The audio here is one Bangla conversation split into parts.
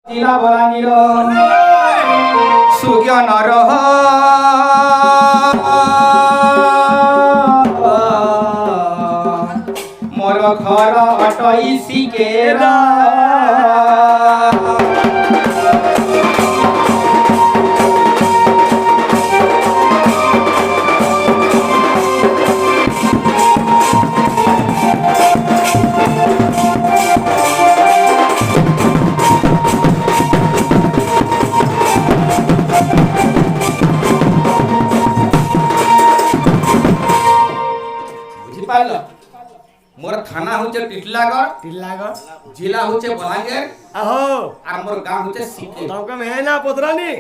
जिला बलांगीर सुज्ञानर मोर घर अटई सिकेरा मोर थाना होचे टिटलागढ़ जिला होचे बलांगीर आहो और मोर गांव होचे सिके तमके में ना पतरानी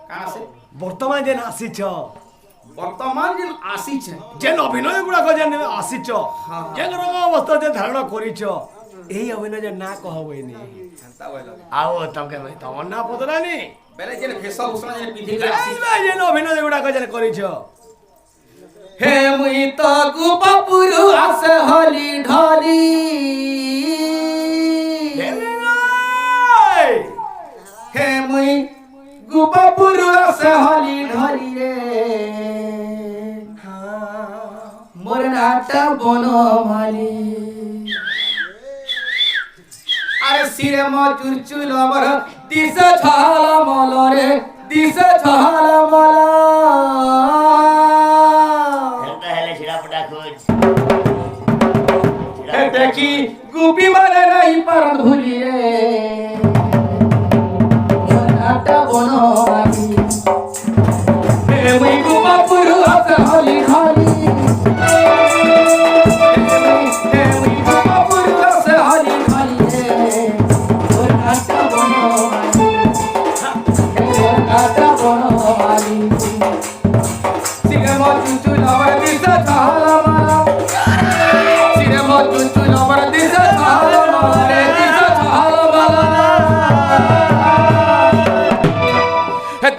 काना से वर्तमान जेन आसीछ वर्तमान दिन आसी छे जेन अभिनय गुड़ा को जेन आसीछ हाँ। जेन रंग अवस्था जे धारण करिछ एही अभिनय जे ना कहबैनी छंता बोलो आओ तमके में तम ना पतरानी पहले जेन वेशभूषण जेन पिधि के आसी जेन अभिनय गुड़ा को जेन करिछ हे मुई तो गुपपुरु आस हली ढली हे मुई गुपपुरु आस हली ढली रे मोर नाटा बनो माली अरे सिरे म चुरचुल अमर दिस छाला मल रे दिस छाला मल देखी गुपी मारे नहीं पर धुली रे नाटा बनो आली हे मुई गुपपुरु आस हली ढली हे मुई गुपपुरु आस हली ढली रे मोर नाटा बनो आली मोर नाटा बनो आली सिगे म चुचु लवर दिस छाला माला सिगे म चुचु लवर दिस छाला माला रे दिस छाला माला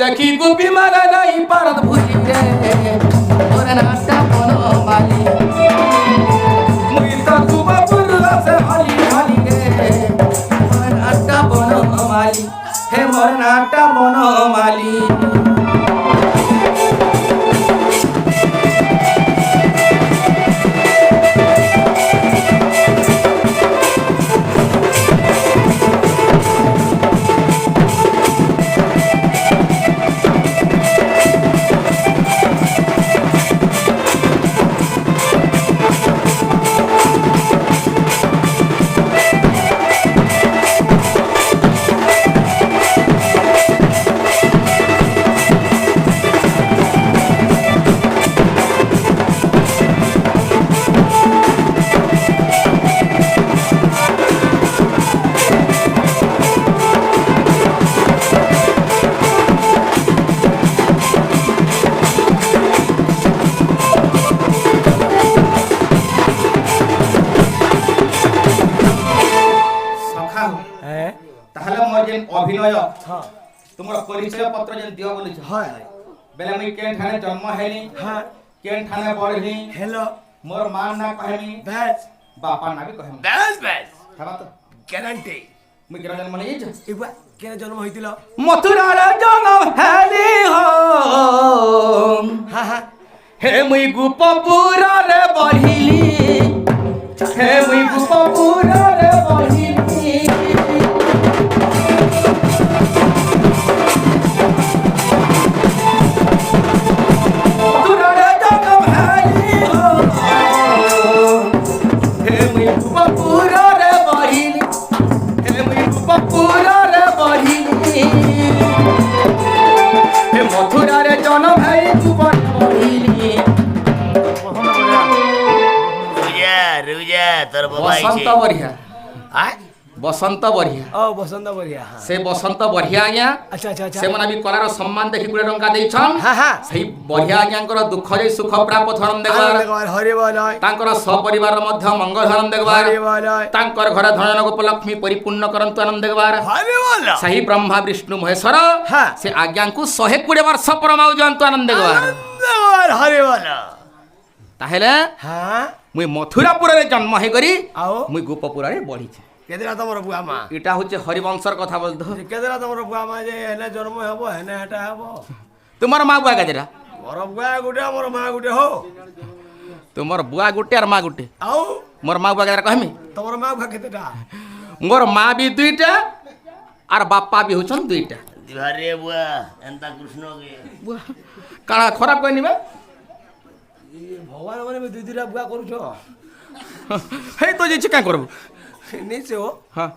देखी गुपी मारा नहीं पारत भूली रे मोर नाटा बनो माली मुई तो गुपपुरु आस हली ढली रे मोर नाटा बनो माली हे मोर नाटा बनो माली अभिनय हां तुमर परिचय पत्र जेन दियो बोली हां बेले मुई केन ठाने जन्म हेली हां केन ठाने बढली हेलो मोर मां ना कहमी बस बापा ना भी कहमी बस हबा तो गारंटी मुई केन जन्म नहीं छ एबा केन जन्म होइतिलो मथुरा रे जन्म हेली हो हां हां हे मुई गुपपुरा रे बढिली हे मुई गुपपुरा रे बढिली मथुरा रे जन भाई रुजा तोर बाबा बसंत बढ़िया आ बसंत बढ़िया ओ बसंत बढ़िया हां से बसंत बढ़िया आज्ञा अच्छा अच्छा अच्छा से मना भी कलार सम्मान देखि गुडे टंका देछन हां हां सही बढ़िया आज्ञाकर दुख जे सुख प्राप्त धरम देबार हरि बोलाय तांकर सपरिवार मध्य मंगल धरम देबार हरि बोलाय तांकर घर धन उपलक्ष्मी परिपूर्ण करंतु आनंद देबार हरि बोला सही ब्रह्मा विष्णु महेश्वर हां से आज्ञा को 120 वर्ष परमाउ जंतु आनंद देबार हरि बोला ताहेले हां मुई मथुरापुर रे जन्म हे करी आओ मुई गोपपुर रे बढ़ी छे কেদেলা তোমার বুয়া মা এটা হচ্ছে হরিবংশর কথা বলতো কেদেলা তোমার বুয়া মা যে হেনে জন্ম হব হেনে হেটা হব তোমার মা বুয়া কাজেরা মোর বুয়া গুটে মোর মা গুটে হো তোমার বুয়া গুটে আর মা গুটে আও মোর মা বুয়া কাজেরা কহমি তোমার মা বুয়া কেতেটা মোর মা বি দুইটা আর বাপ্পা বি হচ্ছন দুইটা দিবারে বুয়া এন্তা কৃষ্ণ কে বুয়া কাଣା খরাপ কই নিবে ভগবান মানে দুই দুইটা বুয়া করুছ হেই তো যাইছি কাঁ করব নিছে ও হ্যাঁ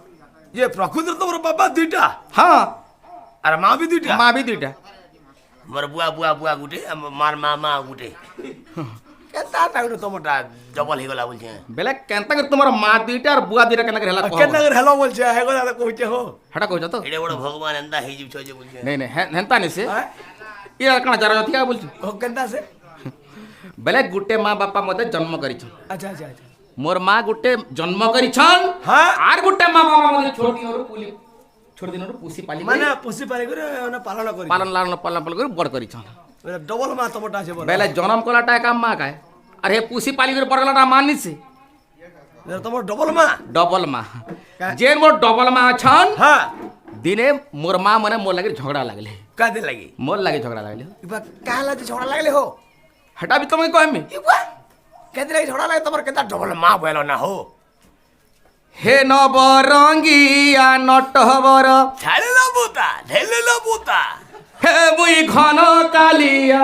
যে প্রকৃতির তোমার বাবা দুইটা হ্যাঁ আর মা বি দুইটা মা বি দুইটা মোর বুয়া বুয়া বুয়া গুটে মার মা মা গুটে কেতা টাইম তোমারটা ডবল হয়ে গলা বলছে বেলে কেনতা করে তোমার মা দুইটা আর বুয়া দুইটা কেন করে হেলা কহ কেন হেলো বলছে হে কথা কইছে হো হেটা কইছ তো এটা বড় ভগবান এন্তা হয়ে যাচ্ছে যে বলছে নাই নাই হেনতা নিছে হ্যাঁ ইয়া কাଣା যারা থিয়া বলছ ও কেনতা আছে বেলে গুটে মা বাপা মতে জন্ম করিছ আচ্ছা আচ্ছা আচ্ছা মোর মা গুটে জন্ম করিছন হ্যাঁ আর গুটে মা বাবা মতে ছোট দিনরু পুলি ছোট দিনরু পুষি পালি মানে পুষি পারি করে মানে পালন করি পালন লালন পালন পালন করে বড় করিছন ডবল মা তোমারটা আছে বলে বেলে জনম কলাটা একা মা কায় আর হে পুষি পালি করে বড় গলাটা মা নিছে তোমার ডবল মা ডবল মা যে মোর ডবল মা আছন হ্যাঁ দিনে মোর মা মানে মোর লাগে ঝগড়া লাগলে কাদে লাগি মোর লাগে ঝগড়া লাগলে ইবা কালা যে ঝগড়া লাগলে হো হেটা বি তুমি কহমি ইবা কাদে লাগি ঝগড়া লাগে তোমার কেতা ডবল মা বলো না হো হে নবরঙ্গিয়া নটবর ঢেলে বুতা ঢেলে বুতা হে মুই ঘন কালিয়া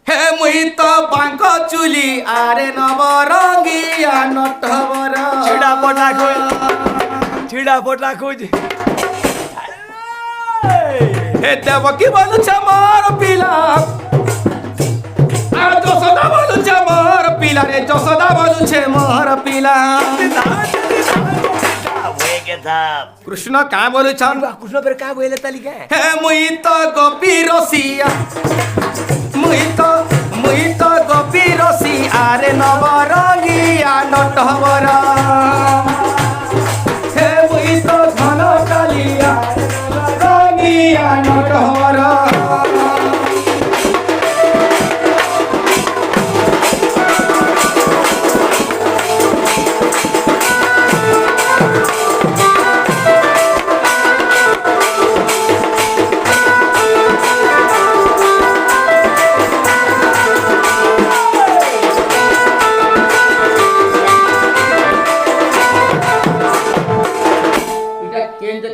হে মুই তো বাঙ্ক চুলি আরে নবরঙ্গিয়া নটবর ছিড়া পটা কই হে দেবকি বলছে মোর পিলা আর যশোদা বলছে মোর পিলা রে যশোদা বলছে মোর পিলা ওয়ে কে থাপ কৃষ্ণ কা বলছন কৃষ্ণ পের কা বইলে তালিকা হে মুই তো গোপী রসিয়া মুই তো গোপী রসি আরে নবরঙ্গিয়া নটবর হে মুই তো ঘন কালিয়া রঙ্গিয়া নটবর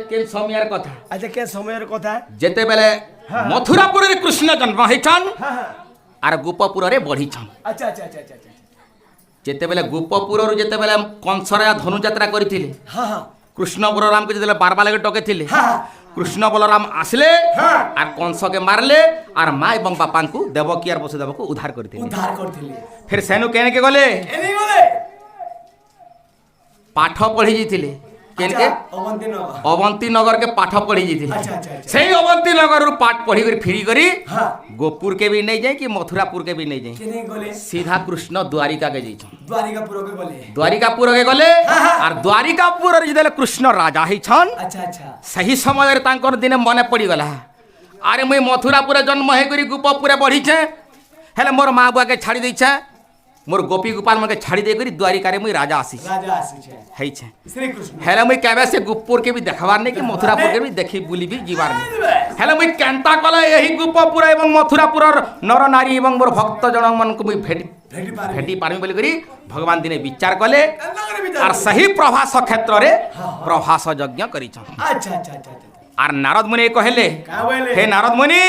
কেন সময়ের কথা আচ্ছা কে সময়ের কথা যেতেবেলে মথুরাপুরের কৃষ্ণ জন্ম হয়েছন হ্যাঁ হ্যাঁ আর গোপপুরে বঢ়িছন আচ্ছা আচ্ছা আচ্ছা আচ্ছা আচ্ছা যেতেবেলে গোপপুরରୁ যেতেবেলে কংসরা ধনুযাত্রা କରିଥିଲେ হ্যাঁ হ্যাঁ কৃষ্ণ বলরামকে যেতেবেলে বারবার লাগে ডকেଥିଲେ হ্যাঁ কৃষ্ণ বলরাম আসলে হ্যাঁ। আর কংসকে মারলে আর মা এবং বাপাଙ୍କୁ দেবকী আর বসুদেবକୁ উদ্ধার କରିଥିଲେ উদ্ধার করଥିଲି ফের সেনু কেনকে গলে এনি বলে পাঠ পড়ি যাইଥିଲେ কেনকে অবন্তি নগর অবন্তী নগরকে পাঠ পড়ি যাইଥିଲେ আচ্ছা আচ্ছা আচ্ছা সেই অবন্তী নগরରୁ পাঠ পড়ি করে ফিরি করি হ্যাঁ गोपुर के भी नहीं जाए कि मथुरापुर के भी नहीं जाए কেনে গলে सीधा कृष्ण द्वारिका के जाइछन দ্বারিকাপুর কে গলে द्वारिकापुर के गले और द्वारिकापुर जेतेले कृष्ण राजा हिछन আচ্ছা আচ্ছা सही समय रे तांकर दिने मने पड़ी गला अरे मुई मथुरापुर जन्म हे करी गोपपुर बढ़ीछे हेले मोर माँ बुआ के छाड़ी दैछे मोर गोपी गोपाल मन के छाड़ी दे करी द्वारिका रे मुई राजा आसी রাজা আসিছে हेइछे শ্রী কৃষ্ণ हेले मुई केबे से गोपपुर के भी देखबार नहीं कि मथुरापुर के भी देखी बुली भी जीवार नहीं हेले मुई केनता कले यही गोपपुर एवं मथुरापुर नर नारी एवं मोर भक्त जन मन को मुई भेटी पारमी बोली करी भगवान दिने विचार कले और सही प्रभास क्षेत्र रे प्रभास यज्ञ करिछन আচ্ছা আচ্ছা আচ্ছা আচ্ছা আর নারদ মুনি কহিলে কা বলে হে নারদ মুনি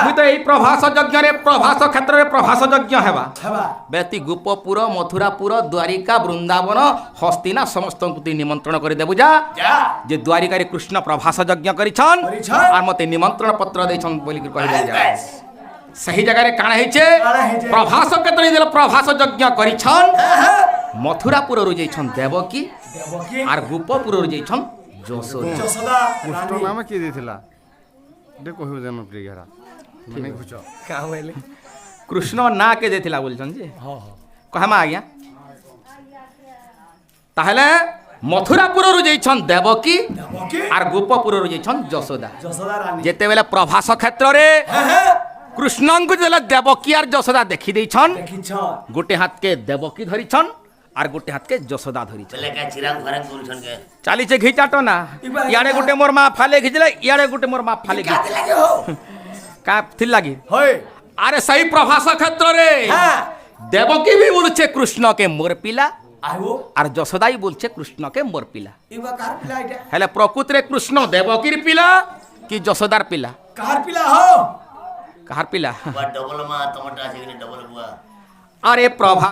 মুই তো এই প্রভাস যজ্ঞ রে প্রভাস ক্ষেত্র রে প্রভাস যজ্ঞ হেবা হবা ব্যক্তি গোপপুর মথুরাপুর দ্বারিকা বৃন্দাবন হস্তিনা সমস্ত নিমন্ত্রণ করে দেবু যা যা যে দ্বারিকারে কৃষ্ণ প্রভাস যজ্ঞ করিছন করিছন। আর মতে নিমন্ত্রণ পত্র দেইছন বলি কহিলে যা সেই জায়গায় কাଣା হইছে কাଣା হইছে? প্রভাস ক্ষেত্রে দিলে প্রভাস যজ্ঞ করিছন মথুরাপুরରୁ যাইছন দেবকী দেবকী আর গোপপুরରୁ যাইছন যশোদা যশোদা কৃষ্ণ নামে কি দিয়েছিলা এটা কহিব যেন প্রিয়রা মানে বুঝ কা বলে কৃষ্ণ না কে দেইছিলা বলছন যে হ্যাঁ হ্যাঁ কহমা আজ্ঞা তাহলে মথুরাপুরରୁ যাইছন দেবকী দেবকী আর গোপপুরରୁ যাইছন যশোদা যশোদা রানী যেতেবেলে প্রভাস ক্ষেত্রে হ্যাঁ হ্যাঁ কৃষ্ণଙ୍କୁ যেତେବେଳେ ଦେବକୀ আর ଯଶୋଦା ଦେଖି ଦେଇଛନ୍ দেখিছ গোটে হাতকে দেবকী ধরিছন আর গোটে হাতকে যশোদা ধরিছে বেলে কে চিরাং ফারাং করছন কে চালিছে ঘিচাটো না ইয়াড়ে গোটে মোর মা ফালে ঘিচলে ইয়াড়ে গোটে মোর মা ফালে ঘিচ লাগে হো কা থিল লাগি হয় আরে সেই প্রভাস ক্ষেত্রে হ্যাঁ দেবকী বি বলছে কৃষ্ণকে মোর পিলা আইবো আর যশোদাই বলছে কৃষ্ণকে মোর পিলা ইবা কার পিলা এটা হেলে প্রকৃতরে কৃষ্ণ দেবকীর পিলা কি যশোদার পিলা কার পিলা হো কাহার পিলা বুয়া ডবল মা তোমারটা আছে কিনা ডবল বুয়া আরে প্রভা